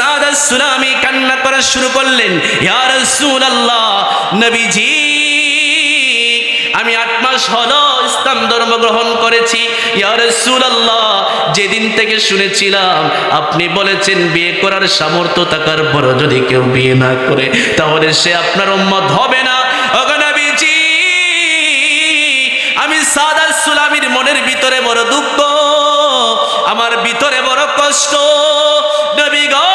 সাদ আস-সুলামি কান্না করা শুরু করলেন, ইয়া রাসূলুল্লাহ, নবীজি আমি 8 মাস হলো ইসলাম ধর্ম গ্রহণ করেছি। ইয়া রাসূলুল্লাহ, যেদিন থেকে শুনেছিলাম আপনি বলেছেন বিয়ে করার সামর্থ্য থাকার পরও যদি কেউ বিয়ে না করে তাহলে সে আপনার উম্মত হবে না। ওগো নবীজি, আমি সাদ আস-সুলামির মনের ভিতরে বড় দুঃখ, আমার ভিতরে বড় কষ্ট। নবী গো,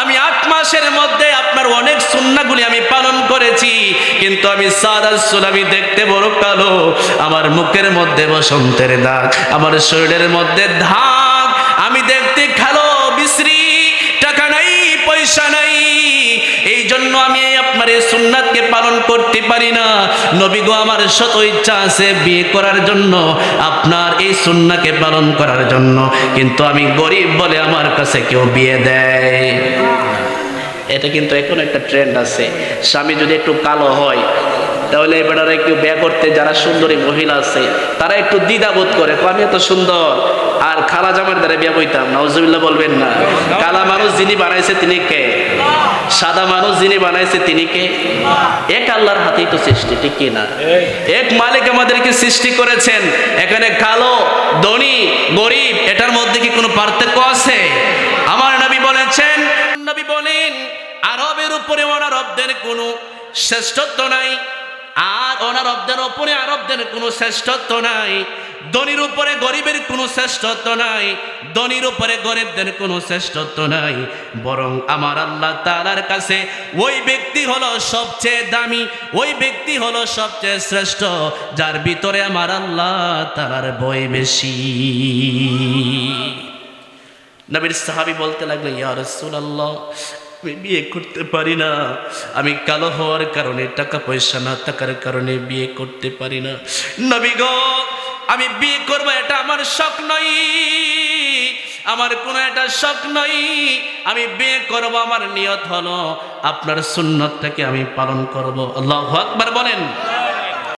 আমি 8 মাসের মধ্যে আপনার অনেক সুন্নাহগুলি আমি পালন করেছি, কিন্তু আমি সাদ আস-সুলামি দেখতে বড় কালো, আমার মুখের মধ্যে বসন্তের দাগ, আমার শরীরের মধ্যে দাগ, আমি দেখতে কালো বিশ্রী, টাকা নাই পয়সা নাই, এই জন্য আমি আপনার এই সুন্নাতকে পালন করতে পারি না। নবী গো, আমার শত ইচ্ছা আছে বিয়ে করার জন্য, আপনার এই সুন্নাহকে পালন করার জন্য, কিন্তু আমি গরিব বলে আমার কাছে কেউ বিয়ে দেয়। এটা কিন্তু এখন একটা ট্রেন্ড আছে, স্বামী যদি একটু কালো হয় তাহলে এবারে একটু বিয়ে করতে যারা সুন্দরী মহিলা আছে তারা একটু দ্বিধাবোধ করে, আমি এত সুন্দর আর খালা জামার দ্বারা বিয়ে বইতাম। নাউজুবিল্লাহ বলবেন না। কালা মানুষ যিনি বানাইছে তিনি কে? সাদা মানুষ যিনি বানাইছে তিনি কে? এক আল্লাহর হাতেই তো সৃষ্টি, ঠিক কি না? এক মালিক আমাদেরকে সৃষ্টি করেছেন। এখানে কালো, ধনী, গরিব এটার মধ্যে কি কোনো পার্থক্য আছে? আমার নবী বলেছেন, নবী বলেন আরবের উপরে অনারবদের কোনো শ্রেষ্ঠত্ব নাই, আর অনারবদের উপরে আরবদের কোনো শ্রেষ্ঠত্ব নাই, ধনীর উপরে গরিবের কোনো শ্রেষ্ঠত্ব নাই, ধনীর উপরে গরিবদের কোনো শ্রেষ্ঠত্ব নাই, বরং আমার আল্লাহ তাআলার কাছে ওই ব্যক্তি হলো সবচেয়ে দামি, ওই ব্যক্তি হলো সবচেয়ে শ্রেষ্ঠ যার ভিতরে আমার আল্লাহ তাআলার ভয় বেশি। নবীর সাহাবী বলতে লাগলো, ইয়া রাসূলুল্লাহ, আমি বিয়ে করতে পারি না, আমি কালো হওয়ার কারণে, টাকা পয়সা না থাকার কারণে বিয়ে করতে পারি না। নবী গো, আমি বিয়ে করবো এটা আমার শখ নয়, আমার কোনো একটা শখ নয়, আমি বিয়ে করব আমার নিয়ত হলো আপনার সুন্নতটাকে আমি পালন করব। আল্লাহু আকবার বলেন।